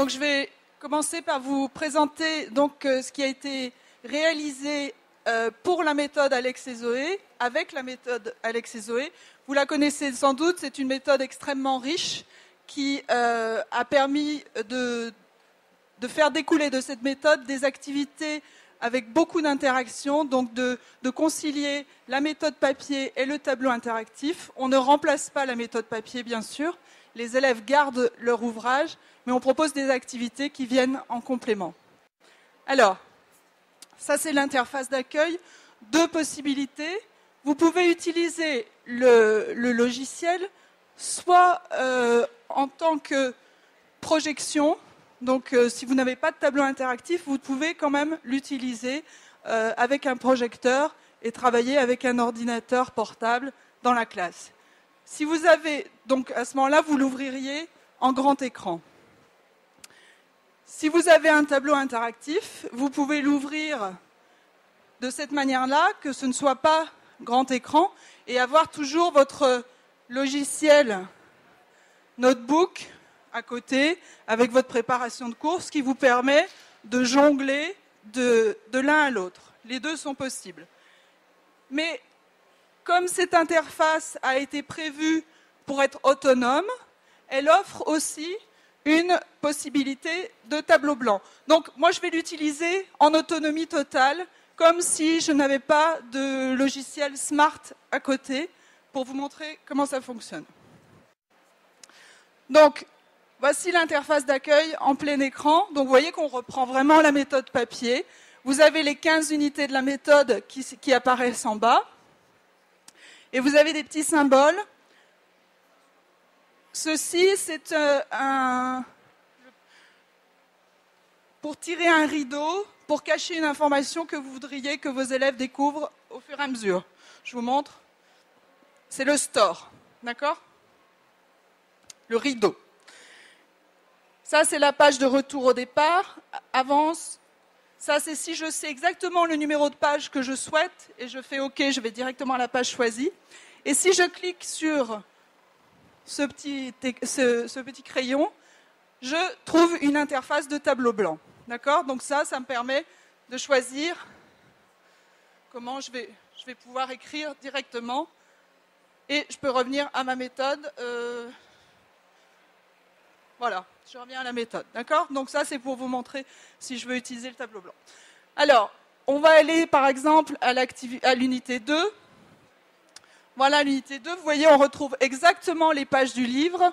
Donc je vais commencer par vous présenter donc, ce qui a été réalisé pour la méthode Alex et Zoé, avec la méthode Alex et Zoé. Vous la connaissez sans doute, c'est une méthode extrêmement riche qui a permis de faire découler de cette méthode des activités avec beaucoup d'interactions, donc de concilier la méthode papier et le tableau interactif. On ne remplace pas la méthode papier, bien sûr. Les élèves gardent leur ouvrage, mais on propose des activités qui viennent en complément. Alors, ça c'est l'interface d'accueil. Deux possibilités. Vous pouvez utiliser le logiciel, soit en tant que projection. Donc, si vous n'avez pas de tableau interactif, vous pouvez quand même l'utiliser avec un projecteur et travailler avec un ordinateur portable dans la classe. Si vous avez, donc à ce moment-là, vous l'ouvririez en grand écran. Si vous avez un tableau interactif, vous pouvez l'ouvrir de cette manière-là, que ce ne soit pas grand écran, et avoir toujours votre logiciel notebook à côté, avec votre préparation de cours, ce qui vous permet de jongler de l'un à l'autre. Les deux sont possibles. Mais comme cette interface a été prévue pour être autonome, elle offre aussi une possibilité de tableau blanc. Donc moi je vais l'utiliser en autonomie totale, comme si je n'avais pas de logiciel Smart à côté, pour vous montrer comment ça fonctionne. Donc, voici l'interface d'accueil en plein écran. Donc, vous voyez qu'on reprend vraiment la méthode papier. Vous avez les 15 unités de la méthode qui apparaissent en bas. Et vous avez des petits symboles. Ceci, c'est pour tirer un rideau, pour cacher une information que vous voudriez que vos élèves découvrent au fur et à mesure. Je vous montre. C'est le store, d'accord ? Le rideau. Ça, c'est la page de retour au départ. Avance. Ça, c'est si je sais exactement le numéro de page que je souhaite et je fais OK, je vais directement à la page choisie. Et si je clique sur ce petit crayon, je trouve une interface de tableau blanc. D'accord ? Donc ça me permet de choisir comment je vais pouvoir écrire directement. Et je peux revenir à ma méthode. Voilà, je reviens à la méthode. D'accord ? Donc ça, c'est pour vous montrer si je veux utiliser le tableau blanc. Alors, on va aller par exemple à l'unité 2. Voilà l'unité 2. Vous voyez, on retrouve exactement les pages du livre.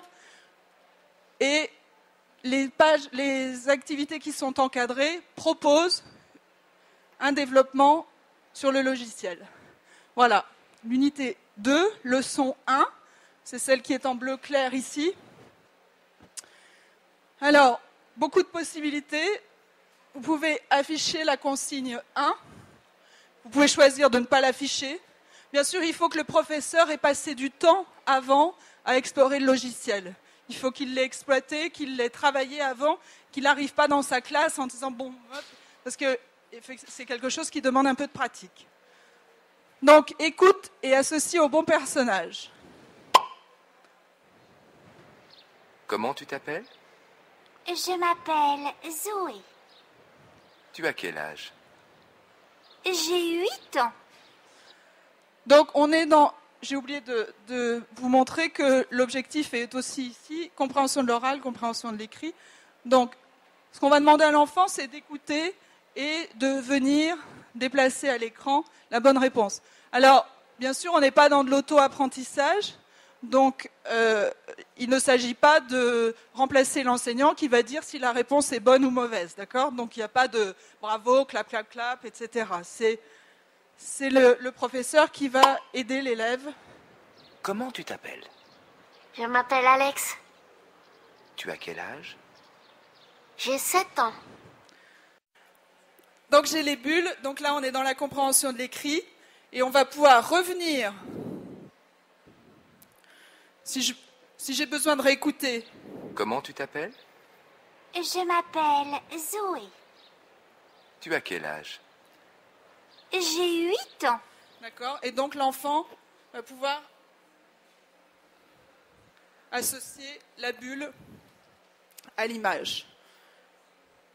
Et les activités qui sont encadrées proposent un développement sur le logiciel. Voilà, l'unité 2, leçon 1, c'est celle qui est en bleu clair ici. Alors, beaucoup de possibilités. Vous pouvez afficher la consigne 1. Vous pouvez choisir de ne pas l'afficher. Bien sûr, il faut que le professeur ait passé du temps avant à explorer le logiciel. Il faut qu'il l'ait exploité, qu'il l'ait travaillé avant, qu'il n'arrive pas dans sa classe en disant « bon, hop », parce que c'est quelque chose qui demande un peu de pratique. Donc, écoute et associe au bon personnage. Comment tu t'appelles ? Je m'appelle Zoé. Tu as quel âge ? J'ai 8 ans. Donc, on est dans... J'ai oublié de vous montrer que l'objectif est aussi ici, compréhension de l'oral, compréhension de l'écrit. Donc, ce qu'on va demander à l'enfant, c'est d'écouter et de venir déplacer à l'écran la bonne réponse. Alors, bien sûr, on n'est pas dans de l'auto-apprentissage, donc il ne s'agit pas de remplacer l'enseignant qui va dire si la réponse est bonne ou mauvaise, d'accord ? Donc, il n'y a pas de bravo, clap, clap, clap, etc. C'est le professeur qui va aider l'élève. Comment tu t'appelles ? Je m'appelle Alex. Tu as quel âge ? J'ai 7 ans. Donc j'ai les bulles, donc là on est dans la compréhension de l'écrit, et on va pouvoir revenir, si j'ai besoin de réécouter. Comment tu t'appelles ? Je m'appelle Zoé. Tu as quel âge ? J'ai 8 ans. D'accord ? Et donc l'enfant va pouvoir associer la bulle à l'image.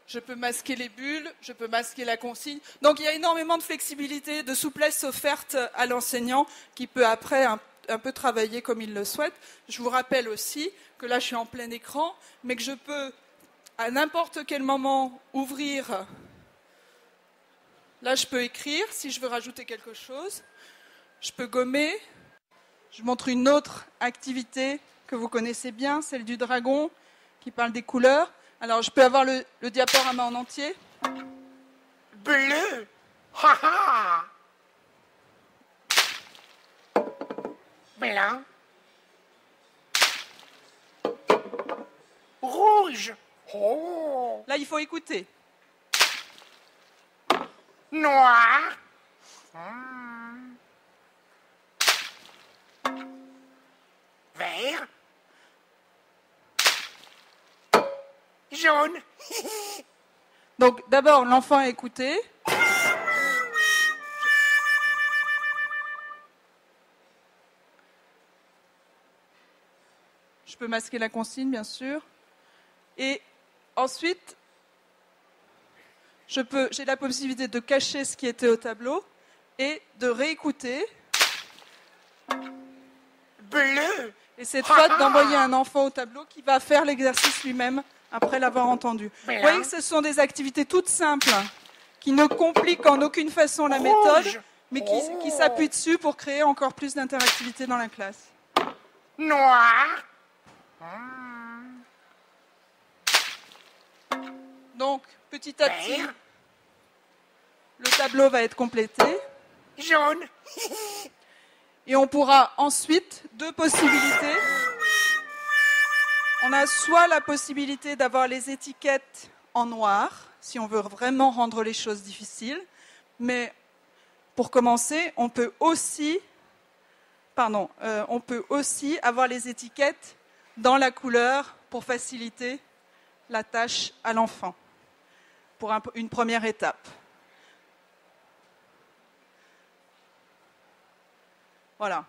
Je peux masquer les bulles, je peux masquer la consigne. Donc il y a énormément de flexibilité, de souplesse offerte à l'enseignant qui peut après un peu travailler comme il le souhaite. Je vous rappelle aussi que là je suis en plein écran, mais que je peux à n'importe quel moment ouvrir. Là je peux écrire si je veux rajouter quelque chose. Je peux gommer. Je montre une autre activité que vous connaissez bien, celle du dragon qui parle des couleurs. Alors, je peux avoir le diaporama en entier. Bleu. Ha ha. Blanc. Rouge. Oh. Là, il faut écouter. Noir. Vert. Jaune. Donc, d'abord, l'enfant a écouté. Je peux masquer la consigne, bien sûr. Et ensuite, j'ai la possibilité de cacher ce qui était au tableau et de réécouter. Bleu. Et cette fois, d'envoyer un enfant au tableau qui va faire l'exercice lui-même après l'avoir entendu. Vous voyez que ce sont des activités toutes simples qui ne compliquent en aucune façon la méthode, mais qui s'appuient dessus pour créer encore plus d'interactivité dans la classe. Noir. Donc, petit à petit, Vert. le tableau va être complété. Jaune. Et on pourra ensuite, deux possibilités. On a soit la possibilité d'avoir les étiquettes en noir, si on veut vraiment rendre les choses difficiles. Mais pour commencer, on peut aussi avoir les étiquettes dans la couleur pour faciliter la tâche à l'enfant, pour une première étape. Voilà.